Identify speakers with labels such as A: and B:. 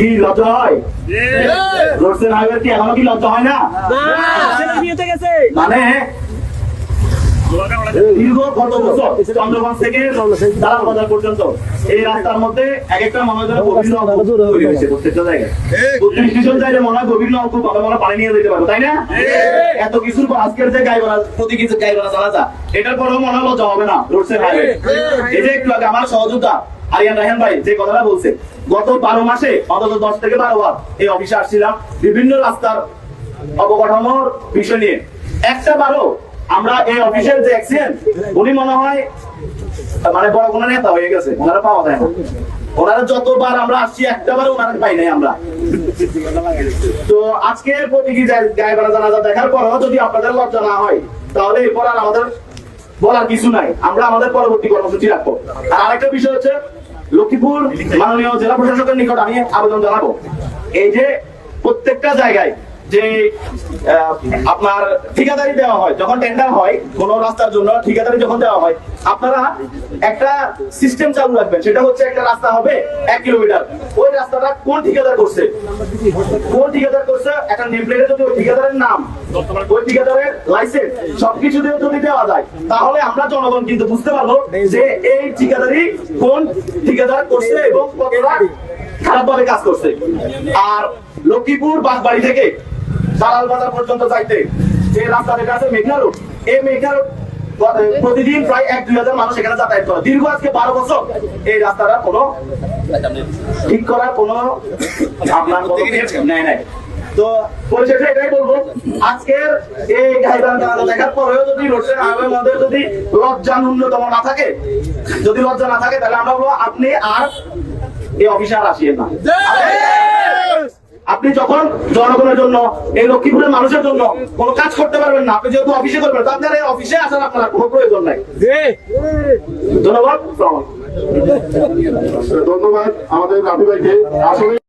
A: কি লজ্জা হয়? রোডসের হাইওয়ে কি এখনো কি লজ্জা হয় না? মানে দীর্ঘ কত বছর চন্দ্রগঞ্জ থেকে দালাল বাজার পর্যন্ত এই রাস্তার মধ্যে এক একটা মনে হয় গভীর নলকূপ তৈরি হয়েছে প্রত্যেকটা জায়গায়। 32 জায়গায় মনে হয় গভীর নলকূপ আমরা পানি নিয়ে যেতে পারবো, তাই না? এত কিছুর পর আজকের যে গাইবানা প্রতি কিছু গাইবানা চালাচা এটার পরেও মনে হয় লজ্জা হবে না রোডসের হাইওয়ে। এই যে একটু আগে আমার সহযোদ্ধা আরিয়ান রায়হান ভাই যে কথাটা বলছে, গত 12 মাসে অন্তত 10 থেকে 12 বার এই অফিসে আসছিলাম বিভিন্ন রাস্তার অবকাঠামোর বিষয় নিয়ে। একটা বারও আমরা এই অফিসের যে এক্সিডেন্ট উনি মনে হয় মানে বড় কোনো নেতা হয়ে গেছে, ওনারা পাওয়া যায় না। ওনারা যতবার আমরা আসছি একটাবার ওনারা পাই নাই আমরা। তো আজকে প্রতীকী গাইবানা জানাজা দেখার পরও যদি আপনাদের লজ্জা না হয় তাহলে এরপর আর আমাদের বলার কিছু নাই, আমরা আমাদের পরবর্তী কর্মসূচি রাখবো। আর আরেকটা বিষয় হচ্ছে লক্ষ্মীপুর মাননীয় জেলা প্রশাসকের নিকট আমি আবেদন জানাবো, এই যে প্রত্যেকটা জায়গায় যে আপনার ঠিকাদারি দেওয়া হয়, যখন টেন্ডার হয় কোন রাস্তার জন্য ঠিকাদারি যখন দেওয়া হয়, আপনারা একটা সিস্টেম চালু রাখবেন। সেটা হচ্ছে একটা রাস্তা হবে 1 কিলোমিটার, ওই রাস্তাটা কোন ঠিকাদার করছে একটা নেম প্লেটে যদি ওই ঠিকাদারের নাম, ওই ঠিকাদারের লাইসেন্স সবকিছু দিয়ে যদি দেওয়া যায়, তাহলে আমরা জনগণ কিন্তু বুঝতে পারবো যে এই ঠিকাদারি কোন ঠিকাদার করছে এবং কতটা খারাপ ভাবে কাজ করছে। আর লক্ষ্মীপুর বাগবাড়ি থেকে দালাল বাজার পর্যন্ত যাইতে যে রাস্তা যেটা আছে মেঘনা রোড, এই মেঘনা রোড প্রতিদিন প্রায় 1-2 হাজার মানুষ এখানে যাতায়াত করে। দীর্ঘ আজকে 12 বছর এই রাস্তাটা কোনো ঠিক করার কোনো আপনার নাই। তো পরিশেষে এটাই বলবো, আজকের এই গাইবানা দেখার পরেও যদি রোডের হাইওয়ের মধ্যে যদি লজ্জা ন্যূনতম না থাকে, তাহলে আমরা বলবো আপনি আর এই অফিসে আর আসিয়েন না। আপনি যখন জনগণের জন্য এই লক্ষ্মীপুরের মানুষের জন্য কোনো কাজ করতে পারবেন না, আপনি যেহেতু অফিসে করবেন, তো আপনার এই অফিসে আসার আপনার কোনো প্রয়োজন নাই। ধন্যবাদ।
B: ধন্যবাদ আমাদের রাফি ভাইকে। আসলে